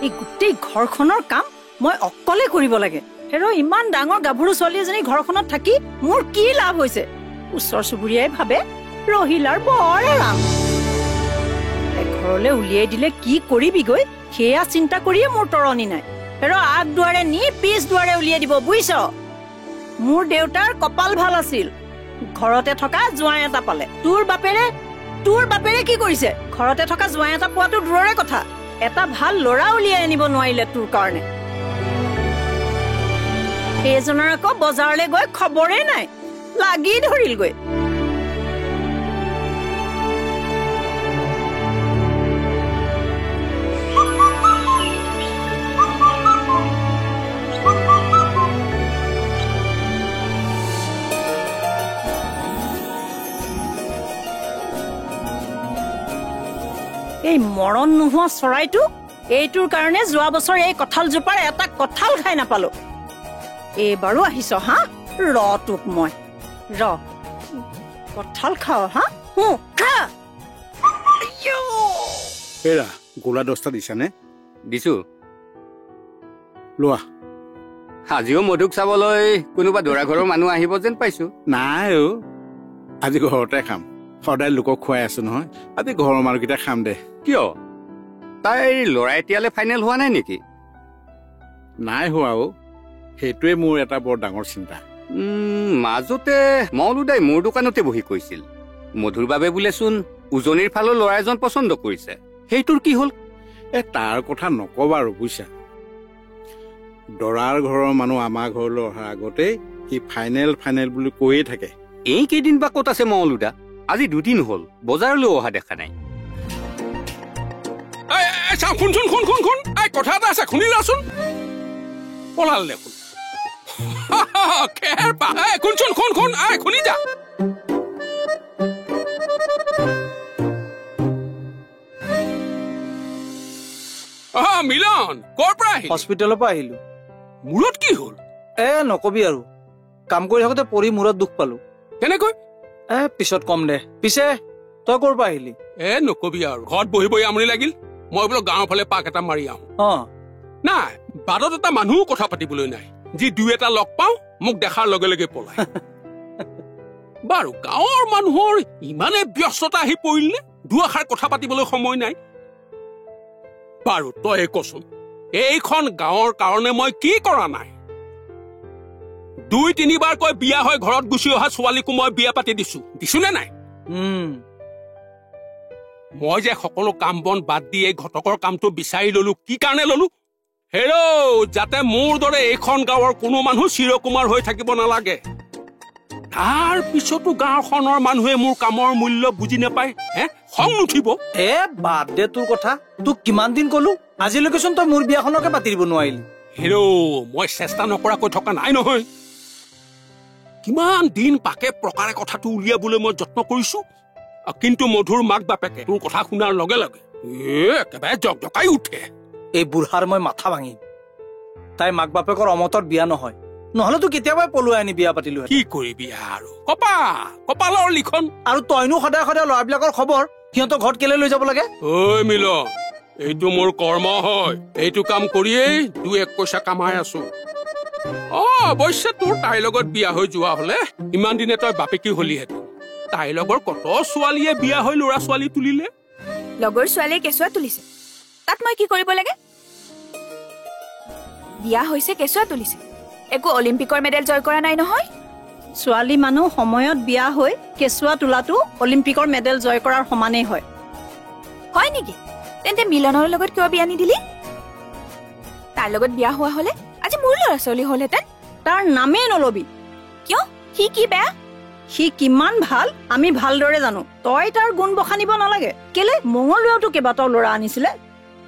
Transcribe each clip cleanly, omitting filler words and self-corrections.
এই গোটেই ঘৰখনৰ কাম মই অকলে কৰিব লাগে। হেৰ ইমান ডাঙৰ গাভৰু ছোৱালী এজনী ঘৰখনত থাকি মোৰ কি লাভ হৈছে? ওচৰ চুবুৰীয়াই ভাবে ৰহিলাৰ বৰ আৰাম। ঘৰলৈ উলিয়াই দিলে কি কৰিবিগৈ সেয়া চিন্তা কৰিয়ে মোৰ তৰণি নাই। হেৰ আগ দুৱাৰে নি পিছ দুৱাৰে উলিয়াই দিব বুজিছ। মোৰ দেউতাৰ কপাল ভাল আছিল, ঘৰতে থকা জোঁৱাই এটা পালে। তোৰ বাপেৰে কি কৰিছে? ঘৰতে থকা জোঁৱাই এটা পোৱাটো দূৰৰে কথা, এটা ভাল ল'ৰা উলিয়াই আনিব নোৱাৰিলে তোৰ কাৰণে। সেইজনৰ আকৌ বজাৰলৈ গৈ খবৰে নাই, লাগি ধৰিলগৈ। এই মৰণ নোহোৱা চৰাইটো এইটোৰ কাৰণে যোৱা বছৰ এই কঁঠালজোপাৰ এটা কঁঠাল খাই নাপালো। এইবাৰো আহিছ হা? ৰ তোক মই কঁঠাল খাও হা? এৰা গোলা 10টা দিছানে? দিছো। লোৱা। আজিও মধুক চাবলৈ কোনোবা দৰা ঘৰৰ মানুহ আহিব যেন পাইছো। নাই অ, আজি ঘৰতে খাম। সদায় লোকক খুৱাই আছো নহয়, আজি ঘৰৰ মানুহকেইটা খাম দে। কিয়? তাইৰ ল'ৰা এতিয়ালৈ ফাইনেল হোৱা নাই নেকি? নাই হোৱা অ, সেইটোৱে মোৰ এটা বৰ ডাঙৰ চিন্তা। মাজতে মৌলুদাই মোৰ দোকানতে বহি কৈছিল মধুৰ বাবে বোলেচোন উজনিৰ ফালৰ ল'ৰা এজন পচন্দ কৰিছে। সেইটোৰ কি হ'ল? তাৰ কথা নকবা আৰু বুজিছা। দৰাৰ ঘৰৰ মানুহ আমাৰ ঘৰলৈ অহাৰ আগতেই সি ফাইনেল বুলি কৈয়ে থাকে। এই কেইদিন বা ক'ত আছে মৌলুদা? আজি 2 দিন হ'ল বজাৰলৈ অহা দেখা নাই। শুন কথা এটা আছে, শুনি যাচোন। পলাল দেখোন। শুনি যা। মিলন ক'ৰ পৰা আহিলি? হস্পিটেলৰ পৰা আহিলো। মূৰত কি হ'ল? নকবি আৰু, কাম কৰি থাকোতে পৰি মূৰত দুখ পালো। কেনেকৈ? পিছত কম দে। পিছে তই ক'ৰ পৰা আহিলি? নকবি আৰু, ঘৰত বহি বহি আমনি লাগিল, মই বোলো গাঁৱৰ ফালে পাক এটা মাৰি আহো। নাই, বাটত এটা মানুহো কথা পাতিবলৈ নাই। যি 2-এটা লগ পাওঁ মোক দেখাৰ লগে লগে পলাই। বাৰু গাঁৱৰ মানুহৰ ইমানে ব্যস্ততা আহি পৰিলে 2 আষাৰ কথা পাতিবলৈ সময় নাই। বাৰু তই কচোন, এইখন গাঁৱৰ কাৰণে মই কি কৰা নাই? 2-3 বাৰকৈ বিয়া হৈ ঘৰত গুচি অহা ছোৱালীকো মই বিয়া পাতি দিছো নে নাই? মই যে সকলো কাম বন বাদ দি এই ঘটকৰ কামটো বিচাৰি ললো, কি কাৰণে ললো? যাতে মোৰ দৰে এইখন গাঁৱৰ কোনো মানুহ চিৰকুমাৰ হৈ থাকিব নালাগে। তাৰ পিছতো গাঁওখনৰ মানুহে মোৰ কামৰ মূল্য বুজি নাপায়, খং নুঠিব? বাদ দে তোৰ কথা। তোক কিমান দিন কলো, আজিলৈকেচোন তই মোৰ বিয়াখনকে পাতি দিব নোৱাৰিলি। মই চেষ্টা নকৰাকৈ থকা নাই নহয়। কিমান দিন পাকে প্ৰকাৰে কথাটো উলিয়াবলৈ মই যত্ন কৰিছো, কিন্তু মধুৰ মাক বাপেকে তোৰ কথা শুনাৰ লগে লগে একেবাৰে জকজকাই উঠে। এই বুঢ়াৰ মই মাথা ভাঙিম। তাই মাক বাপেকৰ অমতত বিয়া নহয়, নহলেতো কেতিয়াবাই পলুৱাই আনি বিয়া পাতিলো। কি কৰিবি আৰু, কপালৰ লিখন। আৰু তইনো সদায় সদায় ল'ৰাবিলাকৰ খবৰ সিহঁতৰ ঘৰত কেলে লৈ যাব লাগে? মিলন, এইটো মোৰ কৰ্ম হয়, এইটো কাম কৰিয়েই 2-1 পইচা কামাই আছো। অৱশ্যে তোৰ তাইৰ লগত বিয়া হৈ যোৱা হলে ইমান দিনে তই বাপেকি হলিহেঁতেন। তাইৰ লগৰ কত ছোৱালীয়ে বিয়া হৈ ল'ৰা ছোৱালী তুলিলে। লগৰ ছোৱালীয়ে কেঁচুৱা তুলিছে, তাত মই কি কৰিব লাগে? বিয়া হৈছে কেঁচুৱা তুলিছে, একো অলিম্পিকৰ মেডেল জয় কৰা নাই নহয়। ছোৱালী মানুহ সময়ত বিয়া হৈ কেঁচুৱা তোলাটো অলিম্পিকৰ মেডেল জয় কৰাৰ সমানেই হয়। হয় নেকি? তেন্তে মিলনৰ লগত কিয় বিয়া নিদিলি? তাৰ লগত বিয়া হোৱা হলে আজি মোৰ ল'ৰা ছোৱালী হলহেঁতেন। তাৰ নামেই নলবি। কিয়? সি কি বেয়া? সি কিমান ভাল আমি ভালদৰে জানো, তই তাৰ গুণ বখানিব নালাগে। কেলে মঙলদৈতো কেইবাটাও ল'ৰা আনিছিলে,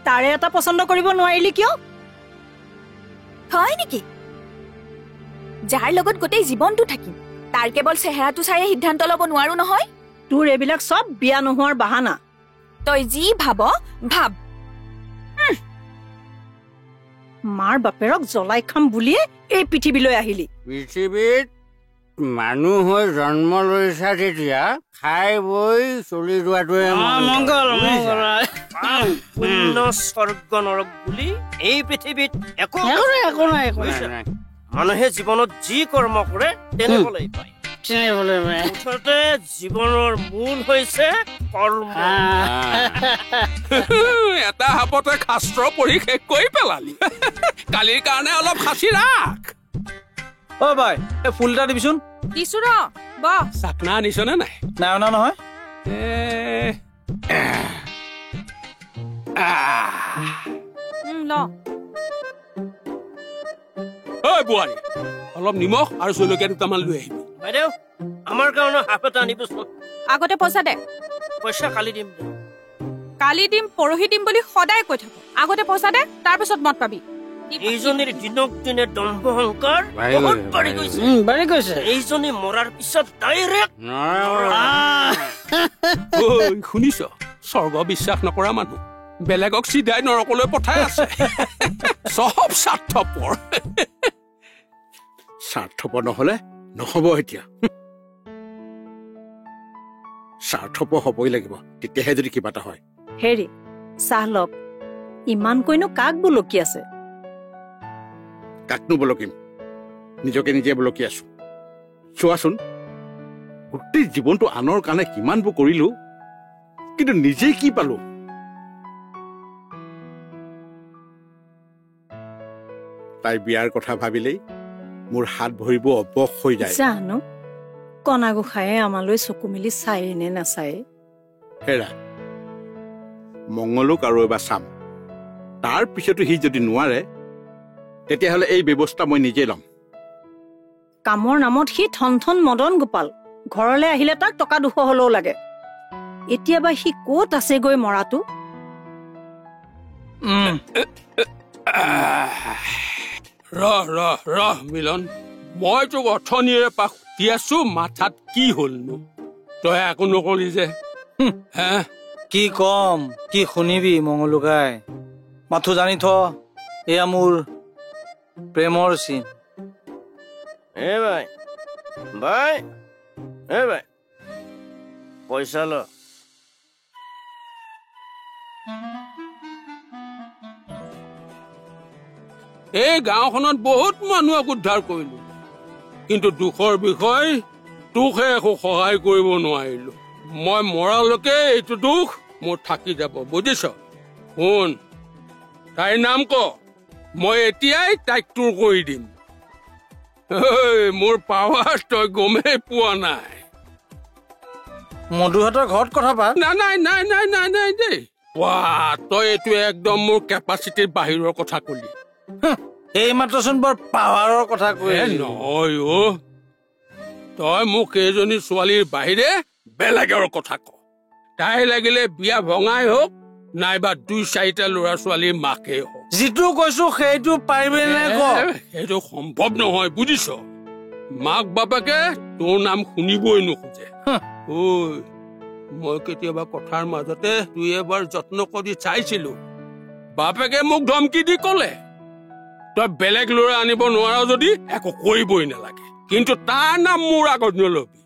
তাৰে এটা পচন্দ কৰিব নোৱাৰিলি কিয়? হয় নেকি? যাৰ লগত গোটেই জীৱনটো থাকিম, তাৰ কেৱল চেহেৰাটো চাইয়ে সিদ্ধান্ত ল'ব নোৱাৰো নহয়। তোৰ এইবিলাক চব বিয়া নোহোৱাৰ বাহানা। তই যি ভাব ভাব। মাৰ বাপেৰক জ্বলাই খাম বুলিয়ে এই পৃথিৱীলৈ আহিলি। পৃথিৱীত মানুহ হৈ জন্ম লৈছা তেতিয়া খাই বৈ চলি যোৱাটোৱে মংগল। পুণ্য স্বৰ্গ নৰক বুলি এই পৃথিৱীত একো নাই। মানুহে জীৱনত যি কৰ্ম কৰে তেনেবলৈ পায় মুঠতে জীৱনৰ মূল হৈছে কৰ্ম এটা হাপতে শাস্ত্ৰ পঢ়ি শেষ কৰি পেলালি কালিৰ কাৰণে অলপ সাঁচি ৰাখ অ বাই এই ফুল এটা দিবিচোন দিছো ৰ ব চাকনা আনিছনে নাই নাই অনা নহয় ল ঐ বোৱাৰী অলপ নিমখ আৰু জলকীয়া দুটামান লৈ আহিবি বাইদেউ আমাৰ কাৰণে হাফ এটা আনিবচোন আগতে পইচা দে পইচা কালি দিম কালি দিম পৰহি দিম বুলি সদায় কৈ থাকো আগতে পইচা দে তাৰপিছত মত পাবি এইজনীৰ দিনক দিনে দম্ভ অহংকাৰ বহুত বাঢ়ি গৈছে এইজনী মৰাৰ পিছত ডাইৰেক্ট ঐ শুনিছ স্বৰ্গ বিশ্বাস নকৰা মানুহ বেলেগক চিধাই নৰকলৈ পঠাই আছে চব স্বাৰ্থপৰ স্বাৰ্থপৰ নহলে নহব এতিয়া স্বাৰ্থপৰ হবই লাগিব তেতিয়াহে যদি কিবা এটা হয় হেৰি চাহ লওক ইমানকৈনো কাক বুলকি আছে কাকনো বলকিম নিজকে নিজে বলকি আছো চোৱাচোন গোটেই জীৱনটো আনৰ কাৰণে কিমানবোৰ কৰিলো কিন্তু নিজেই কি পালো তাই বিয়াৰ কথা ভাবিলেই মোৰ হাত ভৰিবোৰ অবস হৈ যায় জানো কণা গোসাঁয়ে আমালৈ চকু মেলি চায়ে নে নাচায়ে হেৰা মংগলক আৰু এবাৰ চাম তাৰ পিছতো সি যদি নোৱাৰে তেতিয়াহ'লে এই ব্যৱস্থা মই নিজে ল'ম কামৰ নামত সি ঠন ঠন মদন গোপাল ঘৰলৈ আহিলে তাক টকা 200 হলেও লাগে এতিয়াবা সি ক'ত আছে গৈ মৰাটো ৰহ মিলন মই তোক অথনিৰে পৰা সুধি আছো মাথাত কি হলনো তই একো নকলি যে কি কম কি শুনিবি মংগলুকাই মাথো জানি থ এয়া মোৰ প্ৰেমৰ চিন বাই বাই বাই পইচা ল এই গাঁওখনত বহুত মানুহক উদ্ধাৰ কৰিলো কিন্তু দুখৰ বিষয় তোকহে একো সহায় কৰিব নোৱাৰিলো মই মৰালৈকে এইটো দুখ মোৰ থাকি যাব বুজিছ শুন তাইৰ নাম ক মই এতিয়াই তাইক তোৰ কৰি দিম মোৰ পাৱাৰ তই গমেই পোৱা নাই মধুহঁতৰ ঘৰত কথা পা নাই দেই তই এইটো একদম মোৰ কেপাচিটিৰ বাহিৰৰ কথা কলি এই মাত্ৰচোন বৰ পাৱাৰৰ কথা কৈ নহয় তই মোক এইজনী ছোৱালীৰ বাহিৰে বেলেগৰ কথা ক তাই লাগিলে বিয়া ভঙাই হওক নাইবা 2-4টা ল'ৰা ছোৱালীৰ মাকেই হওক যিটো কৈছো সেইটো পাৰিবি নে ক সেইটো সম্ভৱ নহয় বুজিছ মাক বাপেকে তোৰ নাম শুনিবই নোখোজে ঐ মই কেতিয়াবা কথাৰ মাজতে 2-এবাৰ যত্ন কৰি চাইছিলো বাপেকে মোক ধমকি দি কলে তই বেলেগ ল'ৰা আনিব নোৱাৰ যদি একো কৰিবই নালাগে কিন্তু তাৰ নাম মোৰ আগত নলবি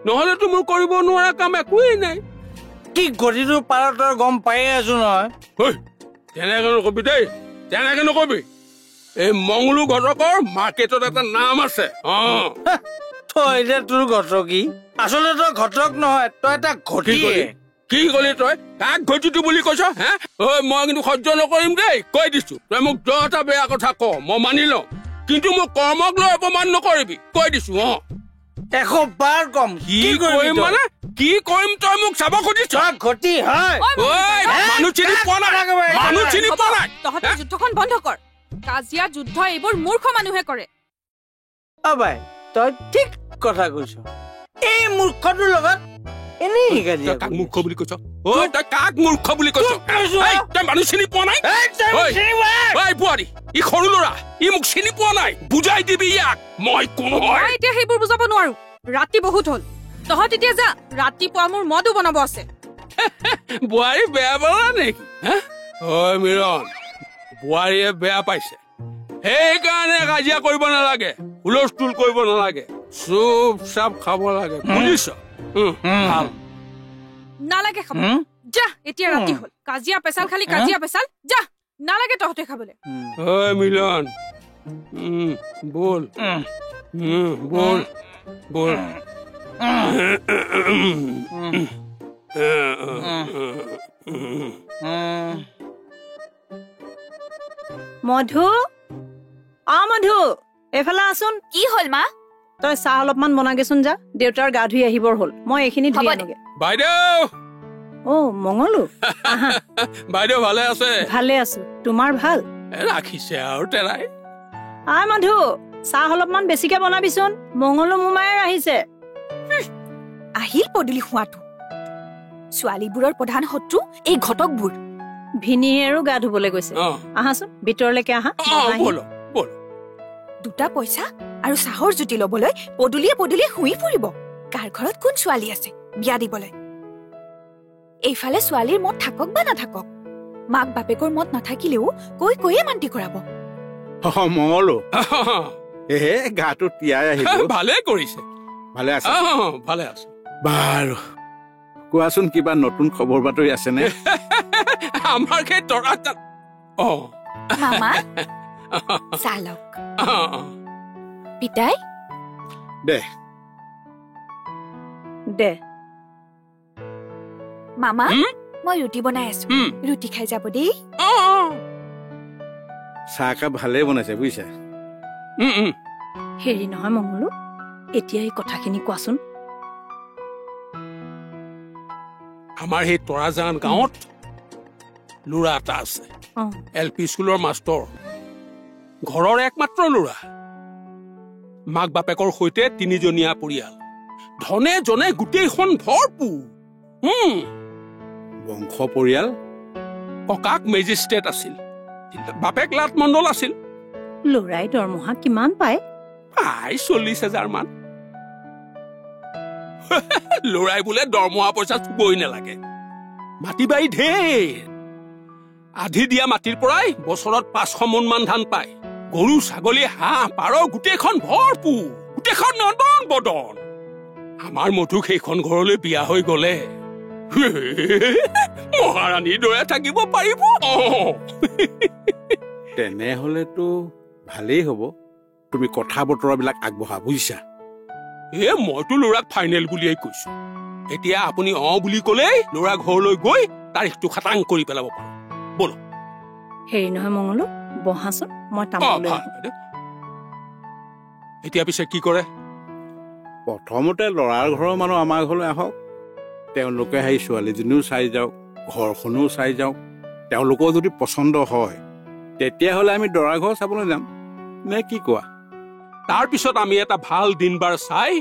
নহলেতো মোৰ কৰিব নোৱাৰা কাম একোৱেই নাই কি গতিটো পাৰ তই গম পাই আছো নহয় তেনেকে নকবি দেই তেনেকে নকবি এই মংগলু ঘটকৰ মাৰ্কেটত এটা নাম আছে তই এতিয়া তোৰ ঘটকি আচলতে তই ঘটক নহয় তই এটা ঘটি কি কলি তই কাক ঘটিটো বুলি কৈছ মই কিন্তু সহ্য নকৰিম দেই কৈ দিছো তই মোক 10টা বেয়া কথা ক মই মানি লওঁ কিন্তু মোক কৰ্মক লৈ অপমান নকৰিবি কৈ দিছো 100 কম কি কৰিম মানে কি কৰিম তই মোক চাব খুজিছ ঘটি হয় মানুহ চিনি পোৱা নাই তহঁতে যুদ্ধখন বন্ধ কৰ কাজিয়া যুদ্ধ এইবোৰ মূৰ্খ মানুহে কৰে বাই তই ঠিক কথা কৈছ এই মূৰ্খটোৰ লগত এনেই কাক মূৰ্খ বুলি কৈছ তই কাক মূৰ্খ বুলি কৈছ তই মানুহ চিনি পোৱা নাই বোৱাৰী ই সৰু ল'ৰা ই মোক চিনি পোৱা নাই বুজাই দিবি ইয়াক মই কোন হয় এতিয়া সেইবোৰ বুজাব নোৱাৰো ৰাতি বহুত হল তহঁত এতিয়া যা ৰাতিপুৱা মোৰ মদো বনাব আছে বোৱাৰী বেয়া পালা নেকি মিৰন বোৱাৰীয়ে বেয়া পাইছে সেইকাৰণে কাজিয়া কৰিব নালাগে হুলস্থুল কৰিব নালাগে চুপ চাপ খাব লাগে বুজিছ নালাগে খাব যা এতিয়া ৰাতি হ'ল কাজিয়া পেচাল খালি কাজিয়া পেচাল যা নালাগে তহঁতে খাবলৈ ঐ মিলন বল বল বল মধু মধু এইফালে আছোন কি হ'ল মা তই চাহ অলপমান বনাগেচোন যা দেউতাৰ গা ধুই আহিবৰ হ'ল মই এইখিনি ধুই আনোগে বাইদেউ মঙলু আহা বাইদেউ ভালে আছে ভালে আছো তোমাৰ ভাল ৰাখিছে আৰু তেৰাই মধু চাহ অলপমান বেছিকে বনাবিচোন মঙলু মোমায়েৰ আহিছে আহিল পদূলি হোৱাটো ছোৱালীবোৰৰ প্ৰধান শত্ৰু এই ঘটকবোৰ ভিনীয়েৰো গা ধুবলৈ গৈছে আহাচোন ভিতৰলৈকে আহা দুটা পইচা আৰু চাহৰ জুতি লবলৈ পদূলিয়ে পদূলিয়ে শুই ফুৰিব কাৰ ঘৰত কোন ছোৱালী আছে বিয়া দিবলৈ এইফালে ছোৱালীৰ মত থাকক বা নাথাকক মাক বাপেকৰ মত নাথাকিলেও কৈ কৈয়ে মান্তি কৰাব মঙলু গাটো তিয়াই আহিলো ভালে কৰিছে ভালে আছে ভালে আছে বাৰু কোৱাচোন কিবা নতুন খবৰ বাতৰি আছেনে আমাৰ সেই তৰা মামা চালক পিতাই দে মামা মই ৰুটি বনাই আছো ৰুটি খাই যাব দেই চাহকাপ ভালেই বনাইছে বুজিছা হেৰি নহয় মঙলু এতিয়া এই কথাখিনি কোৱাচোন আমাৰ সেই তৰাজান গাঁৱত ল'ৰা এটা আছে LP স্কুলৰ মাষ্টৰ ঘৰৰ একমাত্ৰ ল'ৰা মাক বাপেকৰ সৈতে 3জনীয়া পৰিয়াল ধনে জনে গোটেইখন ভৰপূৰ বংশ পৰিয়াল ককাক মেজিষ্ট্ৰেট আছিল বাপেক লাট মণ্ডল আছিল ল'ৰাই দৰমহা কিমান পায় 40,000 মান ল'ৰাই বোলে দৰমহা পইচা চুবই নালাগে মাটি বাৰী ঢেৰ আধি দিয়া মাটিৰ পৰাই বছৰত 500 মোন মান ধান পায় গৰু ছাগলী হাঁহ পাৰ গোটেইখন ভৰপূৰ গোটেইখন নদন বদন আমাৰ মধুক সেইখন ঘৰলৈ বিয়া হৈ গলে মহাৰাণীৰ দৰে থাকিব পাৰিব তেনেহলেতো ভালেই হ'ব তুমি কথা বতৰাবিলাক আগবঢ়া বুজিছা মইতো ল'ৰাক ফাইনেল বুলিয়েই কৈছো এতিয়া আপুনি বুলি ক'লেই ল'ৰা ঘৰলৈ গৈ তাৰিখটো খাটাং কৰি পেলাব পাৰো বলো হেৰি নহয় মঙলু বহাচোন মই তামোল এতিয়া পিছে কি কৰে প্ৰথমতে ল'ৰাৰ ঘৰৰ মানুহ আমাৰ ঘৰলৈ আহক তেওঁলোকে সেই ছোৱালীজনীও চাই যাওক ঘৰখনো চাই যাওক তেওঁলোকৰ যদি পচন্দ হয় তেতিয়াহ'লে আমি দৰা ঘৰ চাবলৈ যাম নে কি কোৱা তাৰ পিছত আমি এটা ভাল দিন বাৰ চাই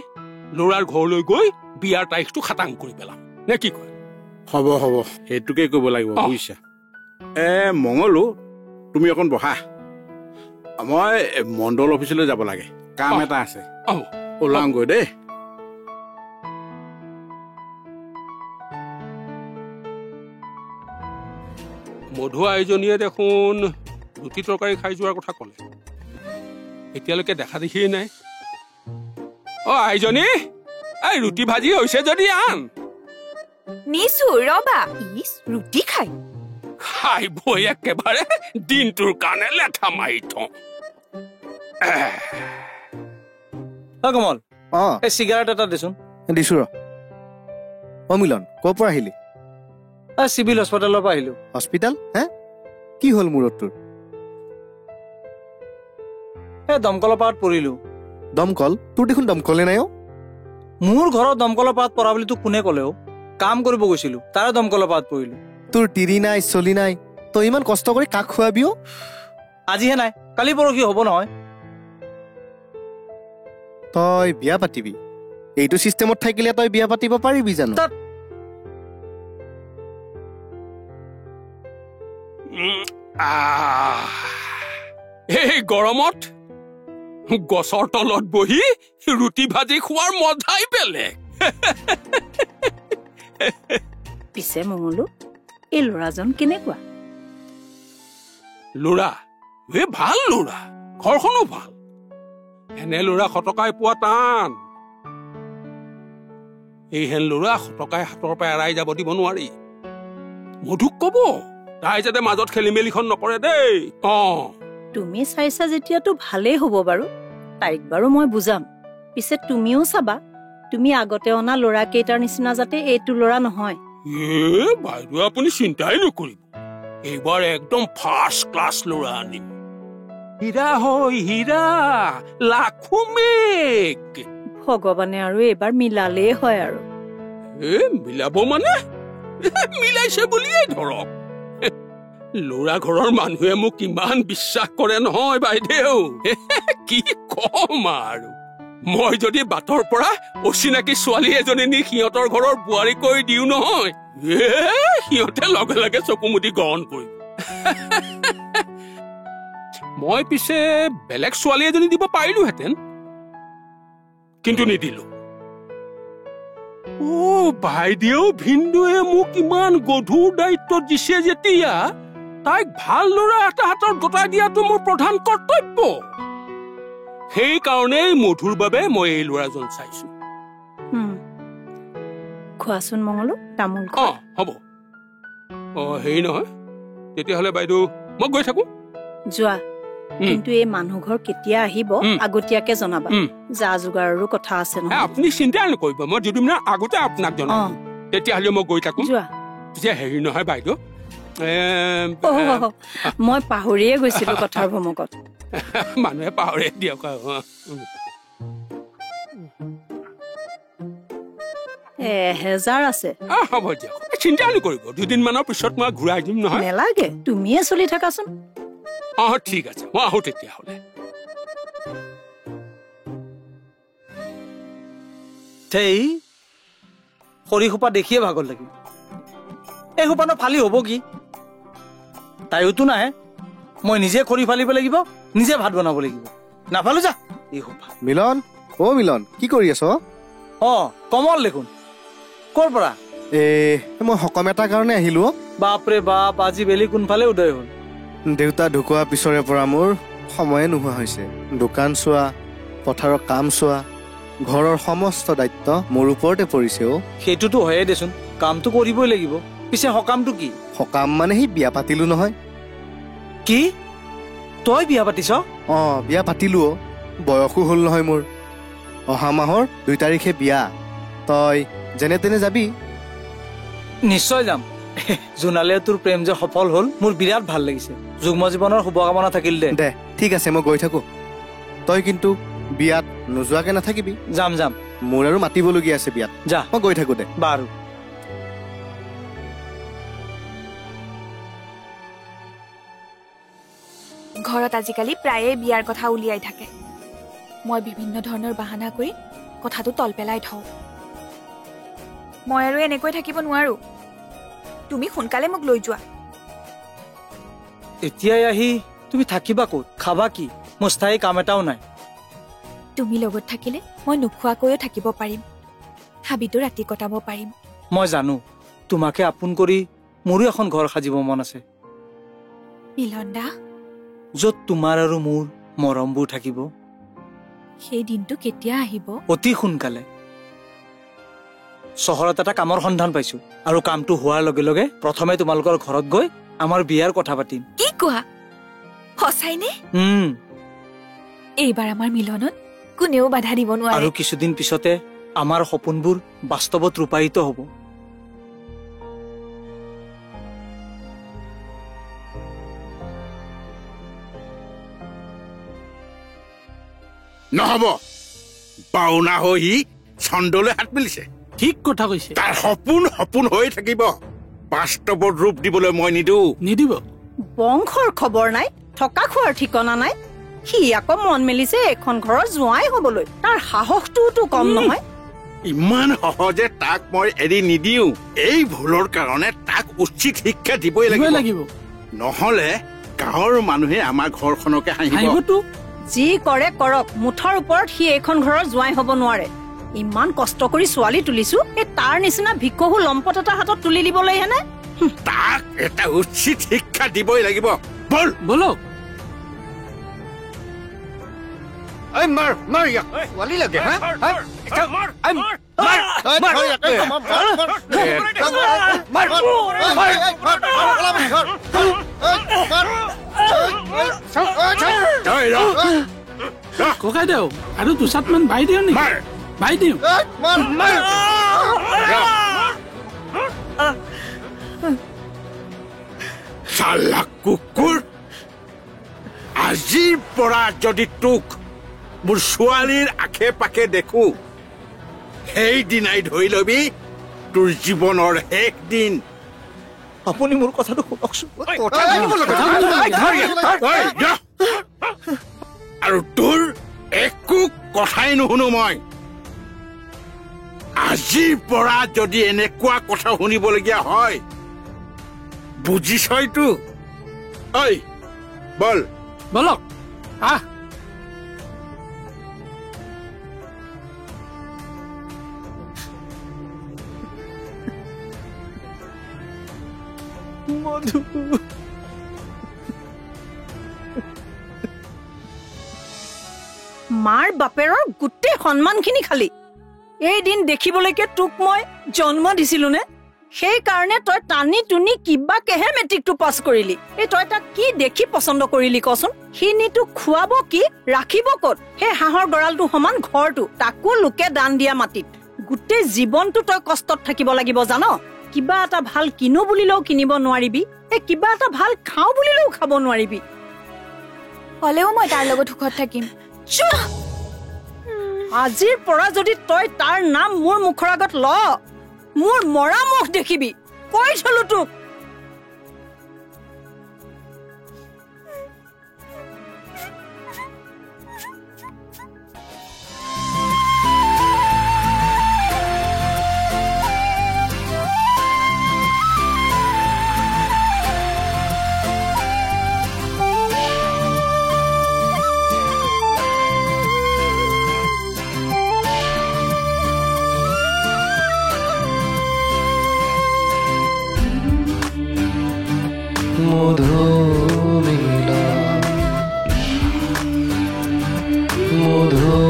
ল'ৰাৰ ঘৰলৈ গৈ বিয়াৰ তাৰিখটো খাটাং কৰি পেলাম নে কি কয় হ'ব সেইটোকে কৰিব লাগিব বুজিছা মঙলু তুমি অকণ বহা মই মণ্ডল অফিচলৈ যাব লাগে কাম এটা আছে ওলাওঁগৈ দেই মধু আইজনীয়ে দেখোন ৰুটি তৰকাৰী খাই যোৱাৰ কথা ক'লে এতিয়ালৈকে দেখা দেখিয়ে নাই আইজনী এই ৰুটি ভাজি হৈছে যদি আন নিছো ৰবা ৰুটি খাই বৈ একেবাৰে দিনটোৰ কাৰণে লেঠা মাৰি থওঁ কমল এই চিগাৰেট এটা দেচোন দিছো মিলন ক'ৰ পৰা আহিলি চিভিল হস্পিটেলৰ পৰা আহিলো হস্পিটেল কি হ'ল মূৰত তোৰ দমকলৰ পাত পৰিলো দমকল তোৰ দেখোন দমকলে নাই মোৰ ঘৰত দমকলৰ পাত পৰা বুলি তোক কোনে ক'লেও কাম কৰিব গৈছিলো তাৰে দমকলৰ পাত পৰিলো তোৰ তিৰি নাই চলি নাই তই ইমান কষ্ট কৰি কাক খুৱাবি আজিহে নাই কালি পৰহি হ'ব নহয় তই বিয়া পাতিবি এইটো চিষ্টেমত থাকিলে তই বিয়া পাতিব পাৰিবি জানো এই গৰমত গছৰ তলত বহি ৰুটি ভাজি খোৱাৰ মজাই বেলেগ পিছে মঙলু এই ল'ৰাজন কেনেকুৱা ল'ৰা ভাল ল'ৰা ঘৰখনো ভাল এনে ল'ৰা শতকাই পোৱা টান এইহেন ল'ৰা শতকাই হাতৰ পৰা এৰাই যাব দিব নোৱাৰি মধুক কব তাই যাতে মাজত খেলি মেলিখন নকৰে দেই। তুমি চাইছা যেতিয়াতো ভালেই হ'ব বাৰু, তাইক বাৰু মই বুজাম। পিছে তুমিও চাবা তুমি আগতে অনা ল'ৰাকেইটাৰ নিচিনা যাতে এইটো ল'ৰা নহয়। বাইদেউ আপুনি চিন্তাই নকৰিব, এইবাৰ একদম ফাৰ্ষ্ট ক্লাছ ল'ৰা আনিম। হীৰা হয় হীৰা, লাখো মেঘ। ভগৱানে আৰু এইবাৰ মিলালেই হয় আৰু। মিলাব মানে মিলাইছে বুলিয়েই ধৰক। ল'ৰা ঘৰৰ মানুহে মোক কিমান বিশ্বাস কৰে নহয় বাইদেউ, কি কম আৰু। মই যদি বাটৰ পৰা অচিনাকি ছোৱালী এজনী নি সিহঁতৰ ঘৰৰ বোৱাৰী কৰি দিওঁ নহয়, সিহঁতে লগে লগে চকু মুদি গ্ৰহণ কৰিব। মই পিছে বেলেগ ছোৱালী এজনী দিব পাৰিলোহেঁতেন, কিন্তু নিদিলো। বাইদেউ ভিন্দুৱে মোক ইমান গধুৰ দায়িত্ব দিছে যেতিয়া তাইক ভাল ল'ৰা এটা হাতত গতাই দিয়াটো মোৰ প্ৰধান কৰ্তব্য। সেইকাৰণেই মধুৰ বাবে মই এই ল'ৰাজন চাইছো। খোৱাচোন মঙলো, তামোল হ'ব। হেৰি নহয়, তেতিয়াহ'লে বাইদেউ মই গৈ থাকো। যোৱা, কিন্তু এই মানুহ ঘৰ কেতিয়া আহিব আগতীয়াকে জনাবা, যা যোগাৰৰো কথা আছে নহয়। আপুনি চিন্তা নকৰিব, মই দুদিনমান আগতে আপোনাক জনাম। তেতিয়াহ'লে মই গৈ থাকো। যোৱা। যে হেৰি নহয় বাইদেউ, মই পাহৰিয়ে গৈছিলো কথাৰ ভমকত। মানুহে পাহৰে দিয়ক। 1000 আছে। হ'ব দিয়ক, চিন্তা নকৰিব, দুদিনমানৰ পিছত মই ঘূৰাই দিম নহয়। নেলাগে, তুমিয়ে চলি থাকাচোন। ঠিক আছে, মই আহো তেতিয়াহ'লে। খৰি সোপা দেখিয়ে ভাগৰ লাগিল। এই সোপানো ফালি হ'ব কি? তাইওতো নাহে, মই নিজে খৰি ফালিব লাগিব, নিজে ভাত বনাব লাগিব। নাফালো যা এই সোপা। মিলন, মিলন কি কৰি আছ? কমল দেখোন। ক'ৰ পৰা? মই সকাম এটাৰ কাৰণে আহিলো। বাপৰে বাপ, আজি বেলি কোনফালে উদয় হ'ল? দেউতা ঢুকোৱাৰ পিছৰে পৰা মোৰ সময়ে নোহোৱা হৈছে। দোকান চোৱা, পথাৰৰ কাম চোৱা, ঘৰৰ সমস্ত দায়িত্ব মোৰ ওপৰতে পৰিছে। সেইটোতো হয়ে দেচোন, কামটো কৰিবই লাগিব। পিছে সকামটো কি? সকাম মানে সি বিয়া পাতিলো নহয়। কি? তই বিয়া পাতিছ? বিয়া পাতিলো। বয়সো হ'ল নহয় মোৰ। অহা মাহৰ 2 তাৰিখে বিয়া। তই যেনে তেনে যাবি? নিশ্চয় যাম। জোনালে তোৰ প্ৰেম যে সফল হ'ল, মোৰ বিৰাট ভাল লাগিছে। যুগ্ম জীৱনৰ শুভকামনা থাকিল দে। ঠিক আছে, মই গৈ থাকো। তই কিন্তু বিয়াত নোযোৱাকে নাথাকিবি। যাম যাম, মোৰ আৰু মাতিবলগীয়া আছে বিয়াত। যা, মই গৈ থাকো দে। বাৰু। ঘৰত আজিকালি প্ৰায়ে বিয়াৰ কথা উলিয়াই থাকে। মই বিভিন্ন ধৰণৰ বাহানা কৰি কথাটো তল পেলাই থওঁ। মই আৰু এনেকৈ থাকিব নোৱাৰো। তুমি সোনকালে মোক লৈ যোৱা। এতিয়াই আহি তুমি থাকিবা ক'ত? খাবা কি? মোৰ স্থায়ী কাম এটাও নাই। তুমি লগত থাকিলে মই নোখোৱাকৈও থাকিব পাৰিম, হাবিতো ৰাতি কটাব পাৰিম। মই জানো, তোমাকে আপোন কৰি মোৰো এখন ঘৰ সাজিব মন আছে। মিলন দা, য'ত তোমাৰ আৰু মোৰ মৰমবোৰ থাকিব। সেই দিনটো কেতিয়া আহিব? অতি সোনকালে। চহৰত এটা কামৰ সন্ধান পাইছো, আৰু কামটো হোৱাৰ লগে লগে প্ৰথমে তোমালোকৰ ঘৰত গৈ আমাৰ বিয়াৰ কথা পাতিম। কি কোৱা? সঁচাইনে? এইবাৰ আমাৰ মিলনত কোনেও বাধা দিব নোৱাৰে। আৰু কিছুদিন পিছতে আমাৰ সপোনবোৰ বাস্তৱত ৰূপায়িত হ'ব। নহব, বাওনা হৈ সি চন্দলৈ হাত মেলিছে। ঠিক কথা কৈছে। তাৰ সপোন সপোন হৈ থাকিব, বাস্তৱত ৰূপ দিবলৈ মই নিদিব। বংশৰ খবৰ নাই, থকা খোৱাৰ ঠিকনা নাই। সি আকৌ মন মেলিছে এখন ঘৰৰ জোঁৱাই হবলৈ। তাৰ সাহসটোতো কম নহয়। ইমান সহজে তাক মই এৰি নিদিও। এই ভুলৰ কাৰণে তাক উচিত শিক্ষা দিবই লাগিব। নহলে গাঁৱৰ মানুহে আমাৰ ঘৰখনকে হাঁহিবতো। যি কৰে কৰক, মুঠৰ ওপৰত সি এইখন ঘৰৰ জোঁৱাই হব নোৱাৰে। ইমান কষ্ট কৰি ছোৱালী তুলিছো, এই তাৰ নিচিনা ভিকহু লম্পট এটা হাতত তুলি দিবলৈ হেনে? তাক এটা উচিত শিক্ষা দিবই লাগিব। বলক। ককাইদেউ আৰু দুচাটমান বাই দিওঁ নি বাই দিওঁ চালা কুকুৰ আজিৰ পৰা যদি তোক মোৰ ছোৱালীৰ আশে পাশে দেখো সেইদিনাই ধৰি লবি তোৰ জীৱনৰ শেষ দিন আপুনি মোৰ কথাটো শুনকচোন আৰু তোৰ একো কথাই নুশুনো মই আজিৰ পৰা যদি এনেকুৱা কথা শুনিবলগীয়া হয় বুজিছইতো ঐ বল বলক আহ মধু মাৰ বাপেৰৰ গোটেই সন্মানখিনি খালি এইদিন দেখিবলৈকে তোক মই জন্ম দিছিলো নে সেইকাৰণে তই টানি টুনি কিবাকেহে মেট্ৰিকটো পাছ কৰিলি এই তই তাক কি দেখি পচন্দ কৰিলি কচোন সিনি তোক খুৱাব কি ৰাখিব ক'ত সেই হাঁহৰ গঁৰালটো সমান ঘৰটো তাকো লোকে দান দিয়া মাটিত গোটেই জীৱনটো তই কষ্টত থাকিব লাগিব জান কিবা এটা ভাল কিনো বুলিলেও কিনিব নোৱাৰিবি কিবা এটা ভাল খাওঁ বুলিলেও খাব নোৱাৰিবি হলেও মই তাৰ লগত সুখত থাকিম আজিৰ পৰা যদি তই তাৰ নাম মোৰ মুখৰ আগত ল মোৰ মৰা মুখ দেখিবি কৈ থলো তোক মধু